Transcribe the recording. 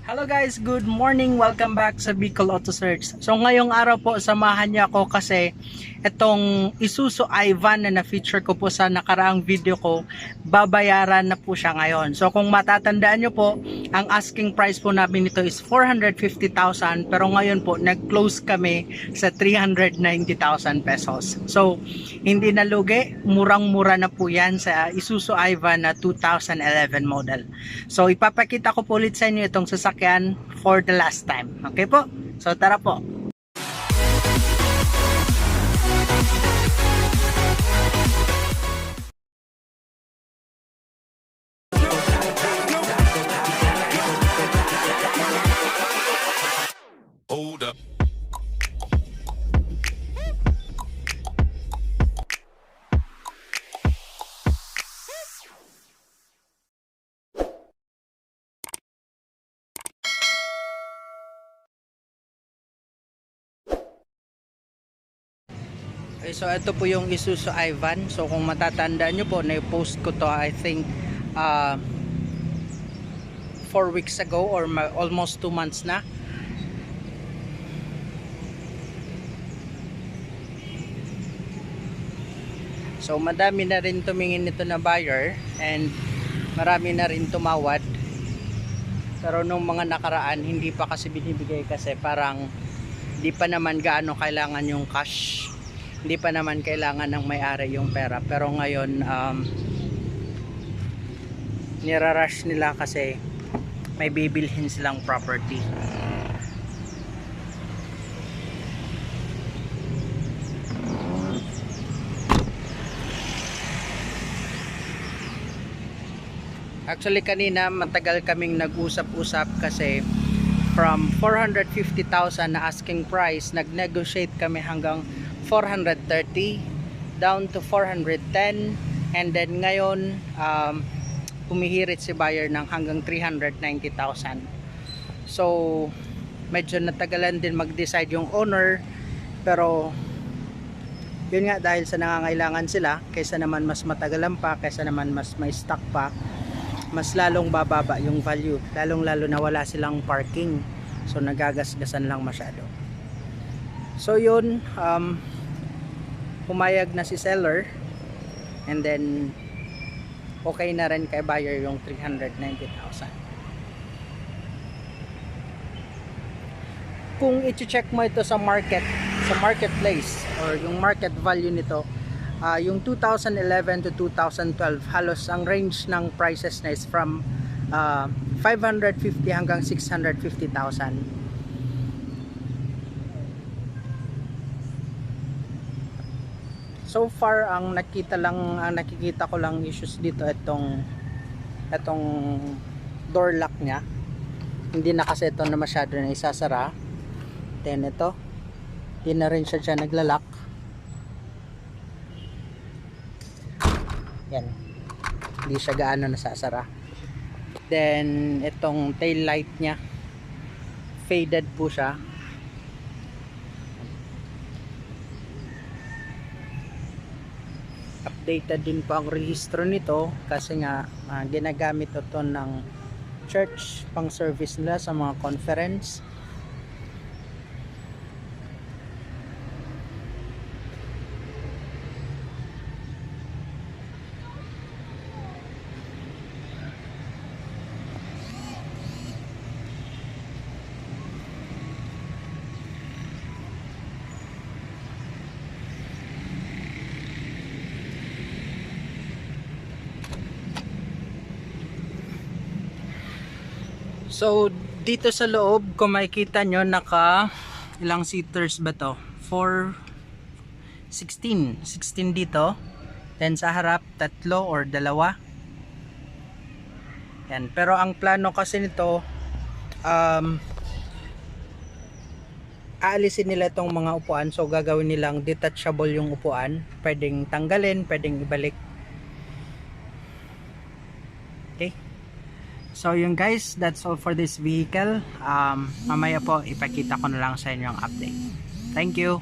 Hello guys, good morning. Welcome back sa Bicol Auto Search. So ngayong araw po, samahan niyo ako kasi itong Isuzu i-Van na na-feature ko po sa nakaraang video ko, babayaran na po siya ngayon. So kung matatandaan niyo po, ang asking price po namin nito is 450,000 pero ngayon po nag-close kami sa 390,000 pesos. So hindi na lugi, murang-mura na po yan sa Isuzu i-Van na 2011 model. So ipapakita ko po ulit sa inyo itong sasakyan for the last time. Okay po? So tara po. Hold up. Okay, so ito po yung Isuzu i-Van. So kung matatandaan nyo po, na-post ko to I think 4 weeks ago or almost 2 months na. So madami na rin tumingin nito na buyer and marami na rin tumawad. Pero nung mga nakaraan hindi pa kasi binibigay kasi parang hindi pa naman gaano kailangan yung cash. Hindi pa naman kailangan ng may-ari yung pera. Pero ngayon nirarush nila kasi may bibilhin silang property. Actually kanina matagal kaming nag-usap-usap kasi from 450,000 na asking price, nag-negotiate kami hanggang 430 down to 410 and then ngayon humihirit si buyer ng hanggang 390,000. So medyo natagalan din mag-decide yung owner, pero yun nga, dahil sa nangangailangan sila, kaysa naman mas matagalan pa, kaysa naman mas may stock pa, mas lalong bababa yung value, lalong lalo na wala silang parking, so nagagasgasan lang masyado. So yun, pumayag na si seller and then okay na rin kay buyer yung 390,000. Kung i-check mo ito sa marketplace or yung market value nito, yung 2011 to 2012 halos ang range ng prices na is from 550 hanggang 650,000. So far ang nakikita ko lang issues dito itong door lock niya. Hindi na kasi ito na masyado na isasara. Then ito, hindi na rin siya dyan naglalak. Yan, hindi siya gaano nasasara. Then itong tail light niya, faded po siya. Updated din po ang rehistro nito kasi nga ginagamit ito ng church pang service nila sa mga conference. So dito sa loob, kung makikita nyo, naka ilang seaters ba to? 16 dito. Then sa harap, 3 or 2. Yan. Pero ang plano kasi nito, aalisin nila itong mga upuan. So gagawin nilang detachable yung upuan. Pwedeng tanggalin, pwedeng ibalik. Okay. So yun guys, that's all for this vehicle. Mamaya po ipakita ko na lang sa inyo ang update. Thank you.